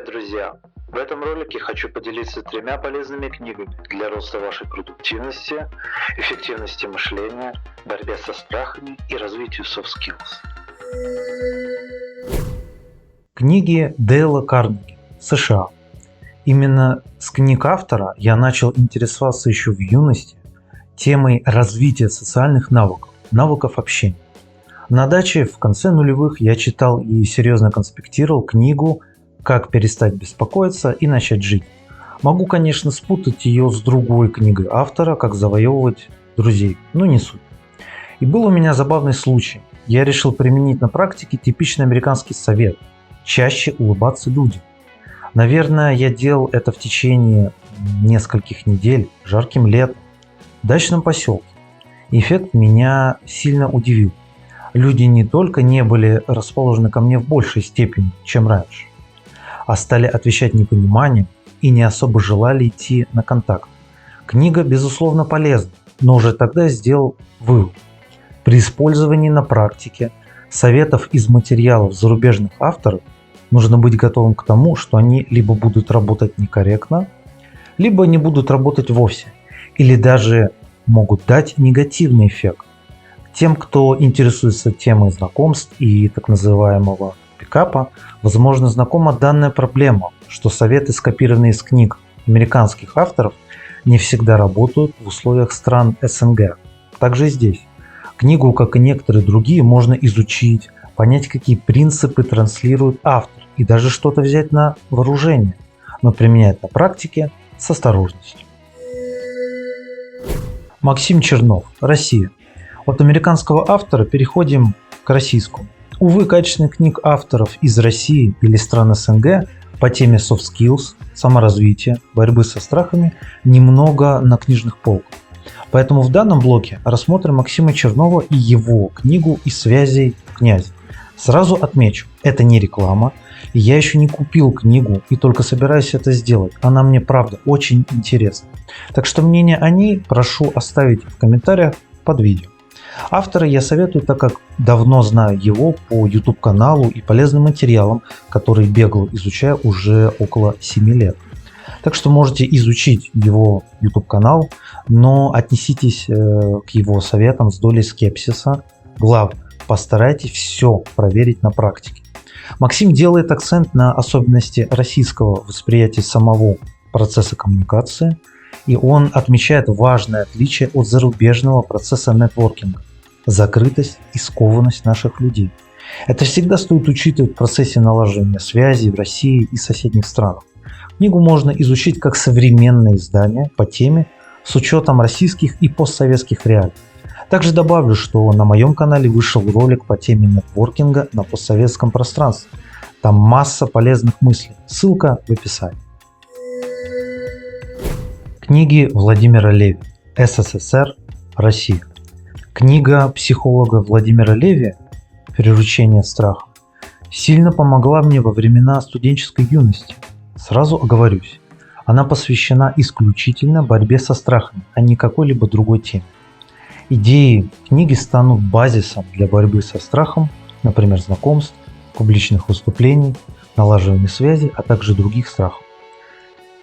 Привет, друзья! В этом ролике хочу поделиться тремя полезными книгами для роста вашей продуктивности, эффективности мышления, борьбе со страхами и развитию soft skills. Книги Дейла Карнеги, США. Именно с книг автора я начал интересоваться еще в юности темой развития социальных навыков общения. На даче в конце нулевых я читал и серьезно конспектировал книгу «Как перестать беспокоиться и начать жить». Могу, конечно, спутать ее с другой книгой автора «Как завоевывать друзей», но не суть. И был у меня забавный случай. Я решил применить на практике типичный американский совет – чаще улыбаться людям. Наверное, я делал это в течение нескольких недель, жарким летом, в дачном поселке. Эффект меня сильно удивил. Люди не только не были расположены ко мне в большей степени, чем раньше, а стали отвечать непониманием и не особо желали идти на контакт. Книга, безусловно, полезна, но уже тогда я сделал вывод. При использовании на практике советов из материалов зарубежных авторов нужно быть готовым к тому, что они либо будут работать некорректно, либо не будут работать вовсе, или даже могут дать негативный эффект. Тем, кто интересуется темой знакомств и так называемого пикапа, возможно, знакома данная проблема, что советы, скопированные из книг американских авторов, не всегда работают в условиях стран СНГ. Также и здесь. Книгу, как и некоторые другие, можно изучить, понять, какие принципы транслирует автор, и даже что-то взять на вооружение, но применять на практике с осторожностью. Максим Чернов, Россия. От американского автора переходим к российскому. Увы, качественных книг авторов из России или стран СНГ по теме soft skills, саморазвития, борьбы со страхами немного на книжных полках. Поэтому в данном блоке рассмотрим Максима Чернова и его книгу «Из связей князя». Сразу отмечу, это не реклама, и я еще не купил книгу и только собираюсь это сделать. Она мне, правда, очень интересна. Так что мнение о ней прошу оставить в комментариях под видео. Автора я советую, так как давно знаю его по YouTube каналу и полезным материалам, которые бегло изучаю уже около 7 лет. Так что можете изучить его YouTube канал, но отнеситесь к его советам с долей скепсиса. Главное, постарайтесь все проверить на практике. Максим делает акцент на особенности российского восприятия самого процесса коммуникации, и он отмечает важное отличие от зарубежного процесса нетворкинга – закрытость и скованность наших людей. Это всегда стоит учитывать в процессе налаживания связей в России и соседних странах. Книгу можно изучить как современное издание по теме с учетом российских и постсоветских реалий. Также добавлю, что на моем канале вышел ролик по теме нетворкинга на постсоветском пространстве. Там масса полезных мыслей. Ссылка в описании. Книги Владимира Леви. СССР. Россия. Книга психолога Владимира Леви «Приручение страха» сильно помогла мне во времена студенческой юности. Сразу оговорюсь, она посвящена исключительно борьбе со страхами, а не какой-либо другой теме. Идеи книги станут базисом для борьбы со страхом, например, знакомств, публичных выступлений, налаживания связи, а также других страхов.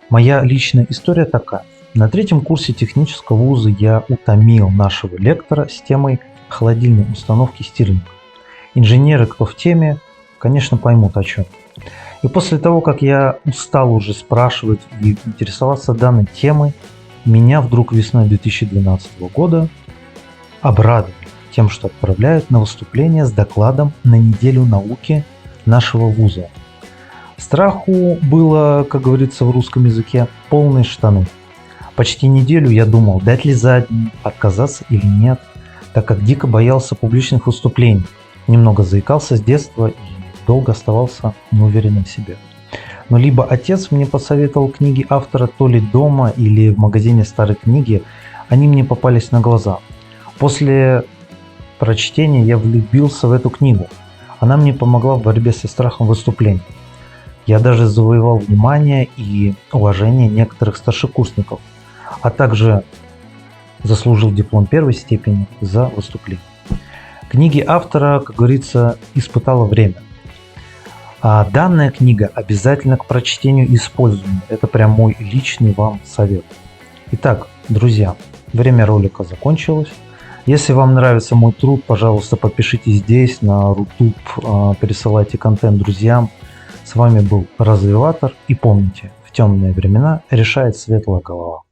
Моя личная история такая. На 3-м курсе технического вуза я утомил нашего лектора с темой холодильной установки стиральника. Инженеры, кто в теме, конечно, поймут о чем. И после того, как я устал уже спрашивать и интересоваться данной темой, меня вдруг весной 2012 года обрадовали тем, что отправляют на выступление с докладом на неделю науки нашего вуза. Страху было, как говорится в русском языке, полные штаны. Почти неделю я думал, дать ли задний, отказаться или нет, так как дико боялся публичных выступлений, немного заикался с детства и долго оставался неуверенным в себе. Но либо отец мне посоветовал книги автора то ли дома или в магазине старой книги, они мне попались на глаза. После прочтения я влюбился в эту книгу. Она мне помогла в борьбе со страхом выступлений. Я даже завоевал внимание и уважение некоторых старшекурсников, а также заслужил диплом 1-й степени за выступление. Книги автора, как говорится, испытало время. А данная книга обязательно к прочтению и использованию. Это прям мой личный вам совет. Итак, друзья, время ролика закончилось. Если вам нравится мой труд, пожалуйста, подпишитесь здесь, на Рутуб, пересылайте контент друзьям. С вами был Развиватор. И помните, в темные времена решает светлая голова.